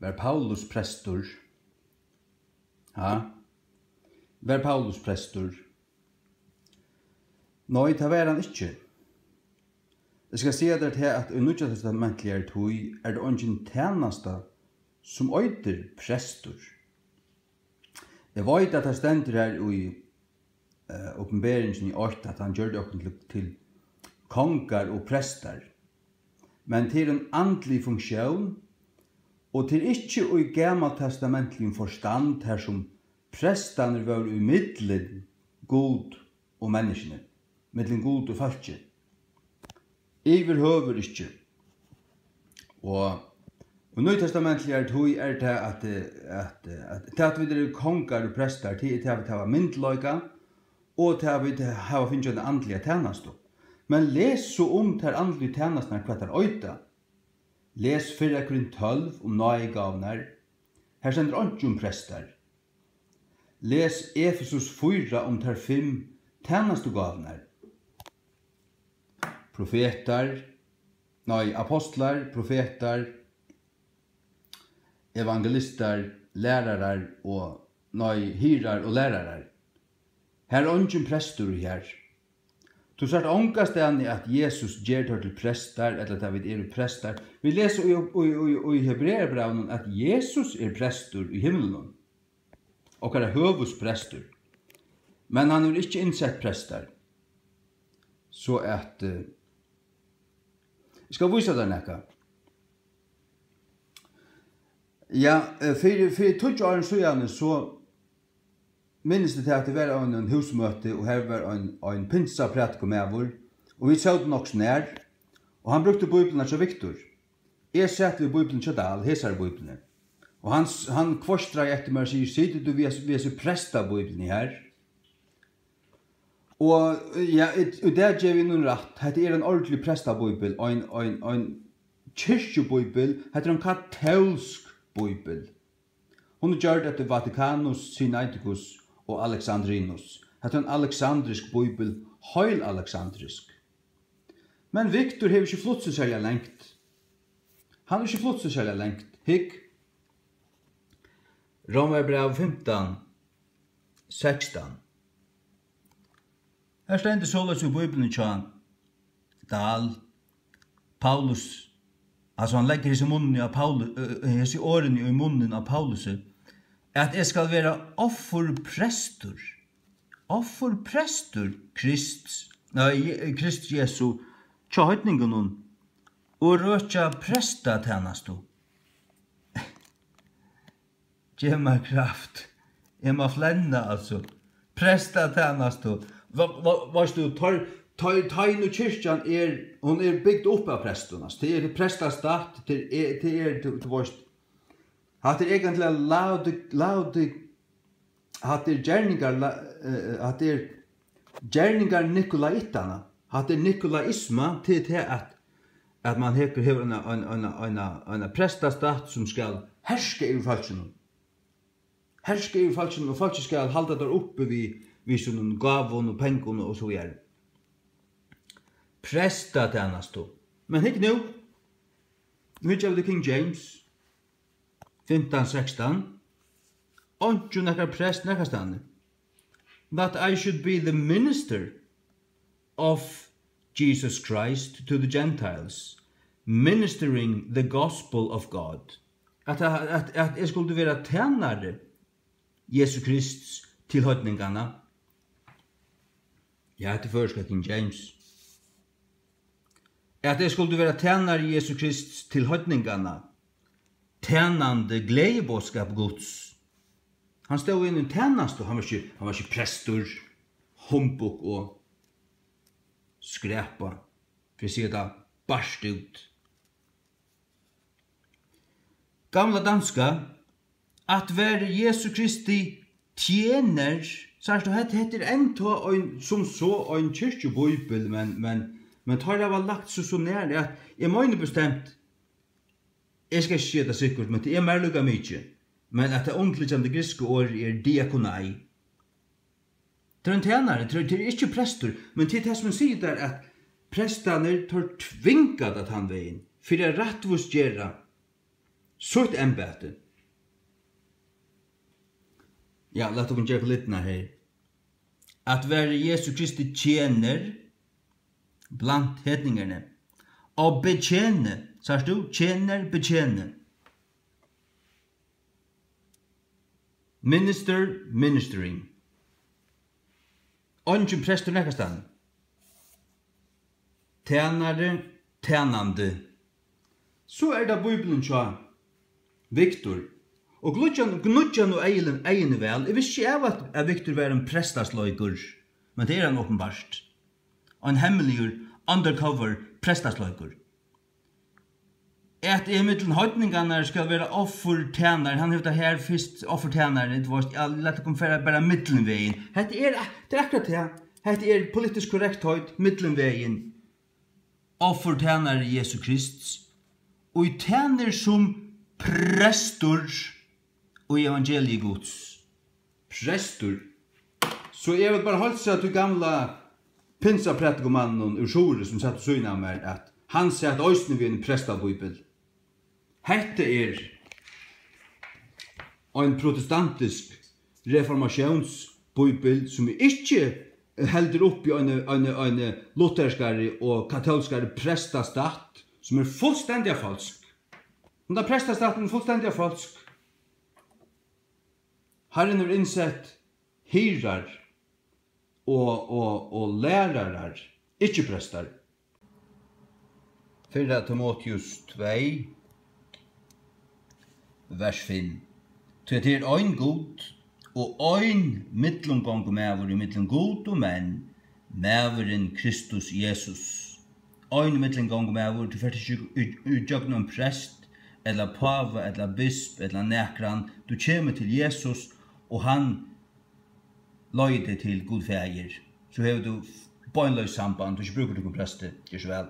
Var Paulus prestor? Var Paulus prestor? Nei, det var han ikke. Jeg skal si det til at i Nya testamentlige tog det ingen tjeneste som øyder prestor. Jeg vet at det stender her i åpenberingen i 8 at han gjør det til konger og prester. Men til en andlig funksjon, og til ikke i gammeltestamentlig forstand her som prestene var i middelen god og menneskene, middelen god og falske. Iverhøver ikke. Og Nye testamentlige tog det at vi konger og prester til at vi har myndløyga, og til at vi har finnet en andlige tjeneste. Men les så ter andlige tjenestene hva det øyta. Les 4 Korint 12 nøygavner. Her sender ikke prester. Les Efesus 4 ter 5 tjenestugavner. Apostlar, profeter, evangelister, lærere og hyrar og lærere. Her ingen prestor her. Du sagt ångastene at Jesus gjør til prester, eller at vi prester. Vi leser i Hebreerbrevnen at Jesus prestor i himmelen. Og høvusprestor. Men han ikke innsett prester. Så at jeg skal vise deg noe. Ja, for 20 år siden så minnes det til at det var en husmøte, og her var en pinsa prætiko med vår, og vi så det nok nær, og han brukte Bibelen til Victor. Jeg sette vi Bibelen til Dal, hesar Bibelen. Og han kvostra etter meg og sier, sitter du vi er presta Bibelen her? Og ja, det gjør vi noen rett. Det en ordentlig prestabibel, en kyrkjebibel, det en katolsk bibel. Hun gjør det til Vatikanus, Sinaiticus og Alexandrinus. Det en alexandrisk bibel, høyl alexandrisk. Men Victor har ikke flott seg særlig lengt. Han har ikke flott seg særlig lengt. Hikk. Romerbrev 15, 16. Her stender således i Bibelen til Dahl, Paulus, altså han legger disse munnen av Paulus, disse årene i munnen av Paulus, at jeg skal være offerprestor Krist Jesu, tja høytningen hun, og røtja prestatjeneste. Gjev meg kraft, jeg må flenne altså, prestatjeneste. Varst du, Taino kyrkjan hon bygd upp av prestornas. Det prestastat, du varst. Hatt egentlig laude, hatt gjerningar Nikolaitana. Hatt Nikolaisma til at man hever en prestastat som skal herske i falskene. Herske i falskene, og falskene skal halda der oppe vi sånn gavon og pengon og så gjør. Prestatjeneste. Men hikk nå. Nå gjør det King James. 15-16. Ikke nekker prest nekker stande. That I should be the minister of Jesus Christ to the Gentiles, ministering the gospel of God. At jeg skulle være tjenere Jesus Kristus til høytningene. Ja, det første King James. At jeg skulle være tjenere Jesus Kristus til høytningene. Tjenande gledebådskap Guds. Han stod inn i tjeneste, han var ikke prestor, humbuk og skrepa, for å si det barst ut. Gamla danska, at være Jesu Kristi tjener, sagt du, det heter enda som så en kyrkjebibel, men tar det var lagt så nær, at jeg mener bestemt, jeg skal ikke si det sikkert, men det mer lukka mykje, men at det ondliggjande griske året diakonai. Det en tjenare, det ikke prestor, men det som man sier der, at prestane tar tvingat at han veien, for å rattvusgjera sutt embete. Ja, låt oss gjøre litt her. At være Jesu Kristi tjener blant hedningerne. Og betjene, sier du? Tjener, betjene. Minister, ministering. Ongen prester nekastan. Tjenare, tjenande. Så det Bibelen tja. Viktor. Og gnudjan og egin vel. Jeg visste ikke at Viktor var en prestasløygur, men det han åpenbart. En hemmeligur, undercover prestasløygur. At i middelen høytningarna skal være offertjener, han hevde her først offertjener, lett å komme bare middelveien. Det er akkurat det. Det er politisk korrekt høyt, middelveien. Offertjener Jesu Krist. Og i tjener som prestor og evangeliet Guds. Prestor. Så jeg vil bare holde seg til gamla pinsa-prætikomannen ur Sjore som satt og søgna med at han sier at òsne vi en prestabibel. Hette en protestantisk reformationsbibel som ikke helder opp i en lutherskare og katolskare prestastat som fullstendig falsk. Den prestastaten fullstendig falsk. Herren har innsett hyrar og lærarar, ikke prestar. 4 Timotheus 2, vers 5. Til det ein god og ein mittlumgångmæver i mittlen god og menn, mæveren Kristus Jesus. Ein mittlumgångmæver til fyrir utjøgn prest, eller pave, eller bisp, eller nekran. Du kommer til Jesus, og han løyde til god feir. Så har du bøgnløs samband, du ikke bruker du preste, gjør så vel.